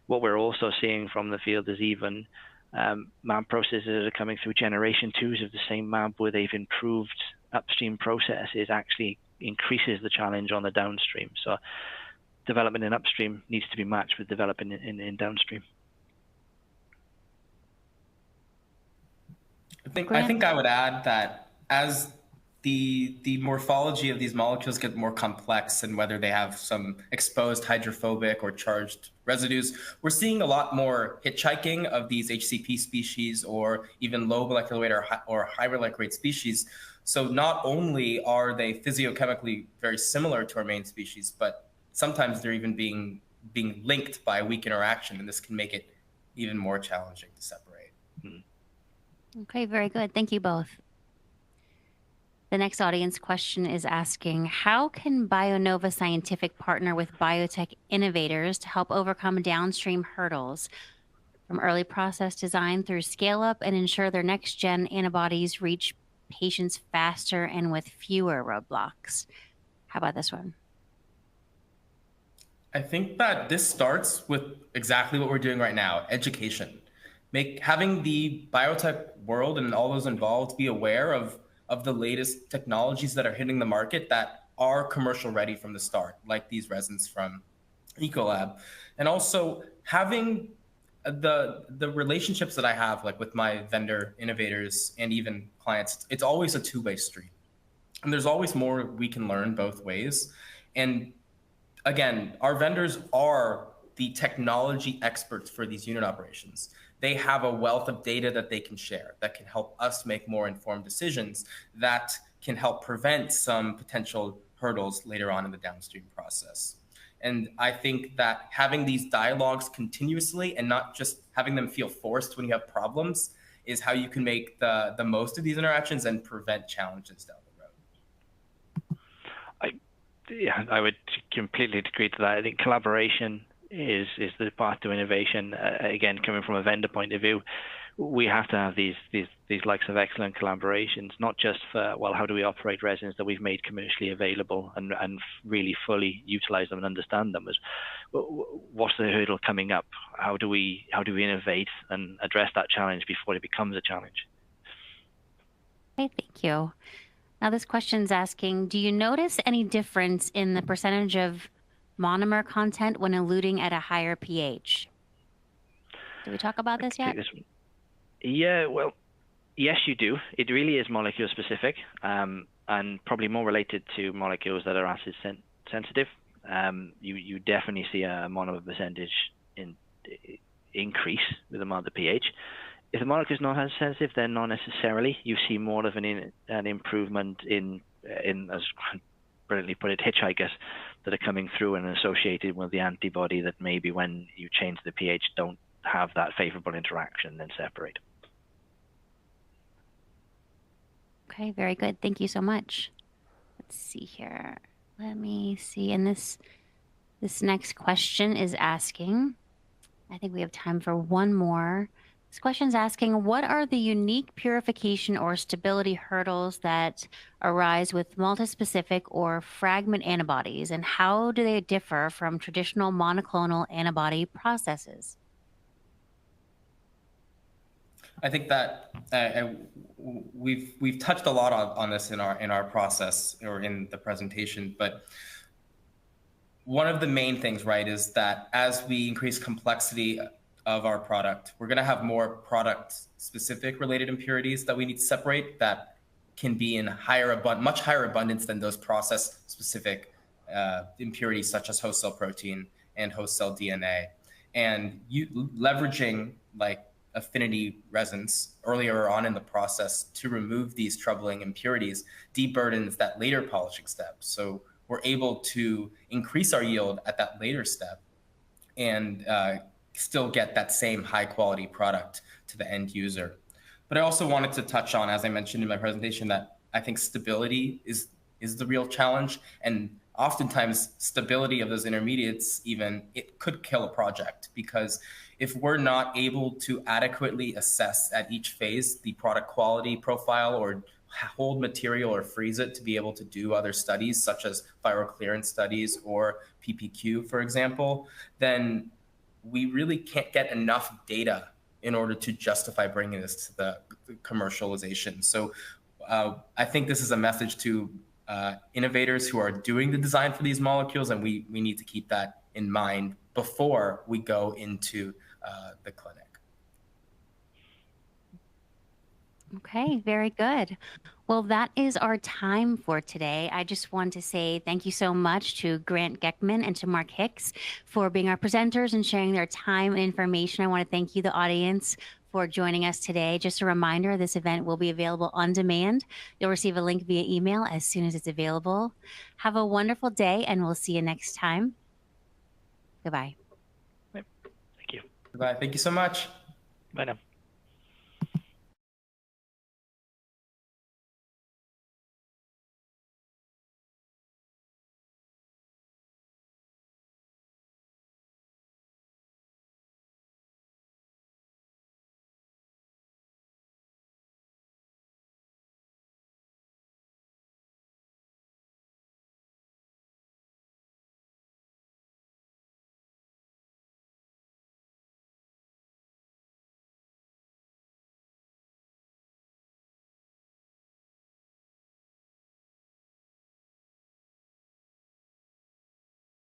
Speaker 3: What we're also seeing from the field is even MAB processes that are coming through generation 2s of the same MAB where they've improved upstream processes actually increases the challenge on the downstream. So development in upstream needs to be matched with development in downstream.
Speaker 2: I think I would add that as the morphology of these molecules get more complex and whether they have some exposed hydrophobic or charged residues, we're seeing a lot more hitchhiking of these HCP species or even low molecular weight or high molecular weight species. So not only are they physiochemically very similar to our main species, but sometimes they're even being linked by a weak interaction, and this can make it even more challenging to separate.
Speaker 1: Okay, very good. Thank you both. The next audience question is asking, how can Bionova Scientific partner with biotech innovators to help overcome downstream hurdles from early process design through scale up and ensure their next gen antibodies reach patients faster and with fewer roadblocks? How about this one?
Speaker 2: I think that this starts with exactly what we're doing right now, education. Having the biotech world and all those involved be aware of the latest technologies that are hitting the market that are commercial ready from the start, like these resins from Ecolab. And also having the relationships that I have, like with my vendor innovators and even clients, it's always a two-way street. And there's always more we can learn both ways. And again, our vendors are the technology experts for these unit operations. They have a wealth of data that they can share that can help us make more informed decisions that can help prevent some potential hurdles later on in the downstream process. And I think that having these dialogues continuously and not just having them feel forced when you have problems is how you can make the most of these interactions and prevent challenges down the road.
Speaker 3: I would completely agree to that. I think collaboration is the path to innovation. Again, coming from a vendor point of view, we have to have these likes of excellent collaborations, not just for, well, how do we operate resins that we've made commercially available and really fully utilize them and understand them, as what's the hurdle coming up? How do we innovate and address that challenge before it becomes a challenge?
Speaker 1: Okay, thank you. Now this question's asking, do you notice any difference in the percentage of monomer content when eluting at a higher pH? Did we talk about this yet?
Speaker 3: Yeah, well, yes, you do. It really is molecule specific, and probably more related to molecules that are acid sensitive. You definitely see a monomer percentage increase with the amount of pH. If the molecule is not as sensitive, then not necessarily. You see more of an improvement in, as brilliantly put it, hitchhikers that are coming through and associated with the antibody that maybe when you change the pH don't have that favorable interaction, then separate.
Speaker 1: Okay, very good. Thank you so much. Let's see here. Let me see. And this next question is asking, I think we have time for one more. This question is asking, what are the unique purification or stability hurdles that arise with multispecific or fragment antibodies, and how do they differ from traditional monoclonal antibody processes?
Speaker 2: I think that we've touched a lot on this in our process or in the presentation, but one of the main things, right, is that as we increase complexity of our product, we're going to have more product-specific related impurities that we need to separate that can be in much higher abundance than those process-specific impurities such as host cell protein and host cell DNA. And leveraging like affinity resins earlier on in the process to remove these troubling impurities deburdens that later polishing step. So we're able to increase our yield at that later step and still get that same high quality product to the end user. But I also wanted to touch on, as I mentioned in my presentation, that I think stability is the real challenge. And oftentimes stability of those intermediates, it could kill a project, because if we're not able to adequately assess at each phase the product quality profile or hold material or freeze it to be able to do other studies such as viral clearance studies or PPQ, for example, then we really can't get enough data in order to justify bringing this to the commercialization. So I think this is a message to innovators who are doing the design for these molecules, and we need to keep that in mind before we go into the clinic.
Speaker 1: Okay, very good. Well, that is our time for today. I just want to say thank you so much to Grant Gechtman and to Mark Hicks for being our presenters and sharing their time and information. I want to thank you, the audience, for joining us today. Just a reminder, this event will be available on demand. You'll receive a link via email as soon as it's available. Have a wonderful day, and we'll see you next time. Goodbye.
Speaker 3: Thank you.
Speaker 2: Goodbye. Thank you so much.
Speaker 3: Bye now.